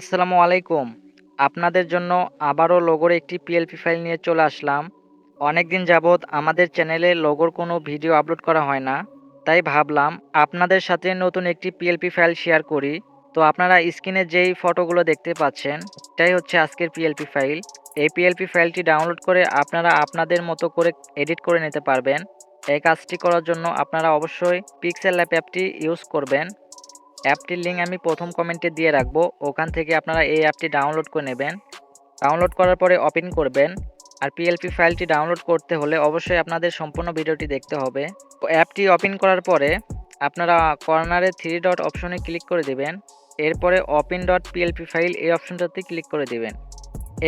আসসালামু আলাইকুম। আপনাদের জন্য আবারও লোগোর একটি পিএলপি ফাইল নিয়ে চলে আসলাম। অনেকদিন যাবৎ আমাদের চ্যানেলে লোগোর কোনো ভিডিও আপলোড করা হয় না। তাই ভাবলাম আপনাদের সাথে নতুন একটি পিএলপি ফাইল শেয়ার করি। তো আপনারা স্ক্রিনে যেই ফটোগুলো দেখতে পাচ্ছেন, এটাই হচ্ছে আজকের পিএলপি ফাইল। এই পিএলপি ফাইলটি ডাউনলোড করে আপনারা আপনাদের মতো করে এডিট করে নিতে পারবেন। এই কাজটি করার জন্য আপনারা অবশ্যই পিক্সেল ল্যাব অ্যাপটি ইউজ করবেন। অ্যাপটির লিঙ্ক আমি প্রথম কমেন্টে দিয়ে রাখবো। ওখান থেকে আপনারা এই অ্যাপটি ডাউনলোড করে নেবেন। ডাউনলোড করার পরে ওপেন করবেন। আর পিএলপি ফাইলটি ডাউনলোড করতে হলে অবশ্যই আপনাদের সম্পূর্ণ ভিডিওটি দেখতে হবে। তো অ্যাপটি ওপেন করার পরে আপনারা কর্নারে 3 ডট অপশনে ক্লিক করে দিবেন। এরপরে ওপেন ডট পিএলপি ফাইল এই অপশনটাতে ক্লিক করে দিবেন।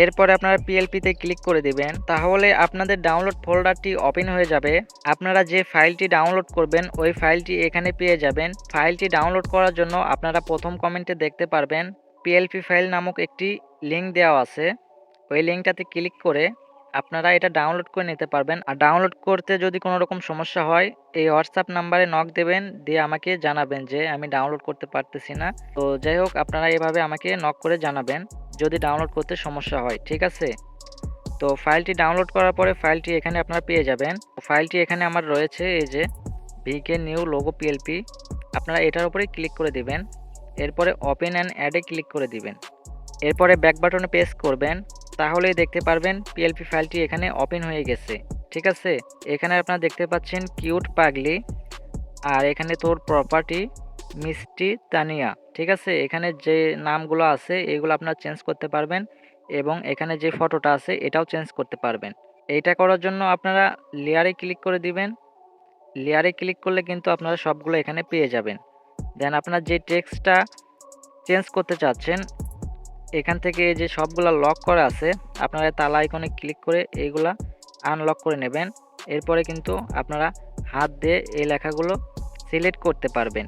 এরপরে আপনারা পিএলপিতে ক্লিক করে দিবেন। তাহলে আপনাদের ডাউনলোড ফোল্ডারটি ওপেন হয়ে যাবে। আপনারা যে ফাইলটি ডাউনলোড করবেন ওই ফাইলটি এখানে পেয়ে যাবেন। ফাইলটি ডাউনলোড করার জন্য আপনারা প্রথম কমেন্টে দেখতে পারবেন পিএলপি ফাইল নামক একটি লিঙ্ক দেওয়া আছে। ওই লিঙ্কটাতে ক্লিক করে আপনারা এটা ডাউনলোড করে নিতে পারবেন। আর ডাউনলোড করতে যদি কোনো রকম সমস্যা হয় এই হোয়াটসঅ্যাপ নাম্বারে নক দেবেন, দিয়ে আমাকে জানাবেন যে আমি ডাউনলোড করতে পারতেছি না। তো যাই হোক, আপনারা এভাবে আমাকে নক করে জানাবেন যদি ডাউনলোড করতে সমস্যা হয়, ঠিক আছে? তো ফাইলটি ডাউনলোড করার পরে ফাইলটি এখানে আপনারা পেয়ে যাবেন। ফাইলটি এখানে আমার রয়েছে, এই যে ভিকে নিউ লোগো পিএলপি। আপনারা এটার উপরেই ক্লিক করে দিবেন। এরপরে ওপেন অ্যান্ড অ্যাডে ক্লিক করে দিবেন। এরপরে ব্যাক বাটনে প্রেস করবেন। তাহলেই দেখতে পারবেন পিএলপি ফাইলটি এখানে ওপেন হয়ে গেছে, ঠিক আছে? এখানে আপনারা দেখতে পাচ্ছেন কিউট পাগলি, আর এখানে তোর প্রপার্টি মিষ্টি তানিয়া, ঠিক আছে? এখানে যে নামগুলো আছে এগুলো আপনারা চেঞ্জ করতে পারবেন এবং এখানে যে ফটোটা আছে এটাও চেঞ্জ করতে পারবেন। এইটা করার জন্য আপনারা লেয়ারে ক্লিক করে দিবেন। লেয়ারে ক্লিক করলে কিন্তু আপনারা সবগুলো এখানে পেয়ে যাবেন। দেন আপনার যে টেক্সটটা চেঞ্জ করতে চাচ্ছেন এখান থেকে এই যে সবগুলা লক করা আছে, আপনারা তালা আইকনে ক্লিক করে এইগুলা আনলক করে নেবেন। এরপরে কিন্তু আপনারা হাত দিয়ে এই লেখাগুলো সিলেক্ট করতে পারবেন।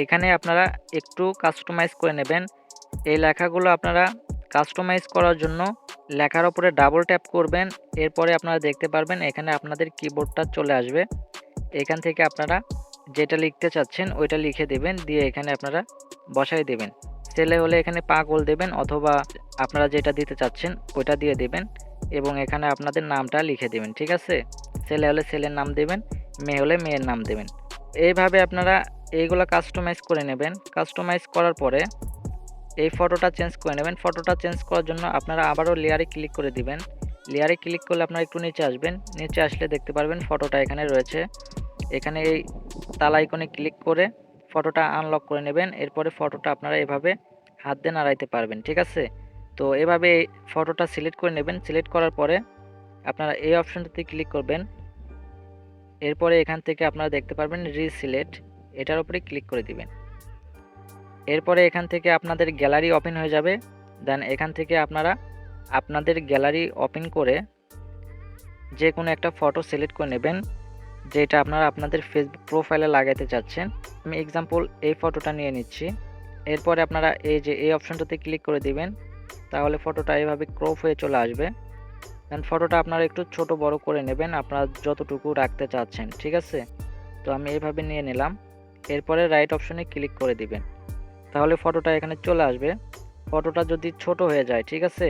এখানে আপনারা একটু কাস্টমাইজ করে নেবেন। এই লেখাগুলো আপনারা কাস্টমাইজ করার জন্য লেখার উপরে ডাবল ট্যাপ করবেন। এরপরে আপনারা দেখতে পারবেন এখানে আপনাদের কিবোর্ডটা চলে আসবে। এখান থেকে আপনারা যেটা লিখতে চাচ্ছেন ওইটা লিখে দেবেন, দিয়ে এখানে আপনারা বসাই দেবেন। ছেলে হলে এখানে পাগল দেবেন, অথবা আপনারা যেটা দিতে চাচ্ছেন ওইটা দিয়ে দেবেন এবং এখানে আপনাদের নামটা লিখে দেবেন, ঠিক আছে? ছেলে হলে ছেলের নাম দেবেন, মেয়ে হলে মেয়ের নাম দেবেন। এইভাবে আপনারা এইগুলা কাস্টমাইজ করে নেবেন। কাস্টমাইজ করার পরে এই ফটোটা চেঞ্জ করে নেবেন। ফটোটা চেঞ্জ করার জন্য আপনারা আবারও লেয়ারে ক্লিক করে দিবেন। লেয়ারে ক্লিক করলে আপনারা একটু নিচে আসবেন। নিচে আসলে দেখতে পারবেন ফটোটা এখানে রয়েছে। এখানে এই তালা আইকনে ক্লিক করে ফটোটা আনলক করে নেবেন। এরপরে ফটোটা আপনারা এভাবে হাত দিয়ে নাড়াইতে পারবেন, ঠিক আছে? তো এভাবে এই ফটোটা সিলেক্ট করে নেবেন। সিলেক্ট করার পরে আপনারা এই অপশনটাতে ক্লিক করবেন। এরপরে এখান থেকে আপনারা দেখতে পারবেন রিসিলেক্ট, এটার উপরে ক্লিক করে দিবেন। এরপরে এখান থেকে আপনাদের গ্যালারি ওপেন হয়ে যাবে। দেন এখান থেকে আপনারা আপনাদের গ্যালারি ওপেন করে যে কোনো একটা ফটো সিলেক্ট করে নেবেন যেটা আপনারা আপনাদের ফেসবুক প্রোফাইলে লাগাতে চাচ্ছেন। আমি এক্সাম্পল এই ফটোটা নিয়ে নিচ্ছি। এরপরে আপনারা এই যে এই অপশনটাতে ক্লিক করে দিবেন। তাহলে ফটোটা এভাবে ক্রপ হয়ে চলে আসবে। দেন ফটোটা আপনারা একটু ছোট বড় করে নেবেন আপনারা যতটুকু রাখতে চাচ্ছেন, ঠিক আছে? তো আমি এইভাবে নিয়ে নিলাম। এরপরে রাইট অপশনে ক্লিক করে দিবেন। তাহলে ফটোটা এখানে চলে আসবে। ফটোটা যদি ছোট হয়ে যায়, ঠিক আছে,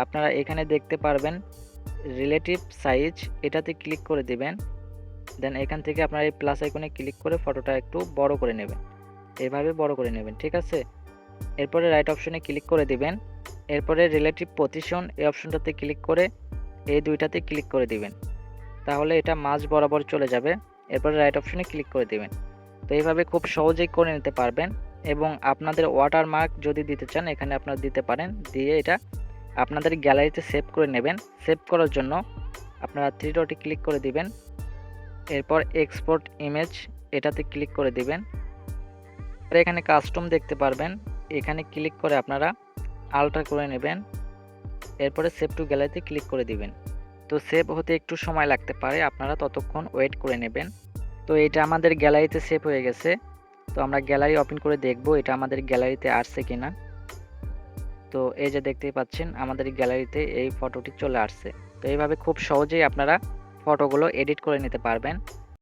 আপনারা এখানে দেখতে পারবেন রিলেটিভ সাইজ, এটাতে ক্লিক করে দিবেন। দেন এখান থেকে আপনারা এই প্লাস আইকনে ক্লিক করে ফটোটা একটু বড় করে নেবেন। এভাবে বড় করে নেবেন, ঠিক আছে? এরপরে রাইট অপশনে ক্লিক করে দিবেন। এরপরে রিলেটিভ পজিশন এই অপশনটাতে ক্লিক করে এই দুইটাতে ক্লিক করে দিবেন। তাহলে এটা মাঝ বরাবর চলে যাবে। এরপরে রাইট অপশনে ক্লিক করে দিবেন। তো এইভাবে খুব সহজেই করে নিতে পারবেন। এবং আপনাদের ওয়াটারমার্ক যদি দিতে চান এখানে আপনারা দিতে পারেন, দিয়ে এটা আপনাদের গ্যালারিতে সেভ করে নেবেন। সেভ করার জন্য আপনারা 3 ডটে ক্লিক করে দিবেন। এরপর এক্সপোর্ট ইমেজ এটাতে ক্লিক করে দিবেন। আর এখানে কাস্টম দেখতে পারবেন, এখানে ক্লিক করে আপনারা আলট্রা করে নেবেন। এরপরে সেভ টু গ্যালারিতে ক্লিক করে দিবেন। তো সেভ হতে একটু সময় লাগতে পারে, আপনারা ততক্ষণ ওয়েট করে নেবেন। তো এটা আমাদের গ্যালারিতে সেভ হয়ে গেছে। তো আমরা গ্যালারি ওপেন করে দেখব এটা আমাদের গ্যালারিতে আসছে কিনা। তো এই যে দেখতেই পাচ্ছেন আমাদের গ্যালারিতে এই ফটোটি চলে আসছে। তো এইভাবে খুব সহজেই আপনারা ফটোগুলো এডিট করে নিতে পারবেন।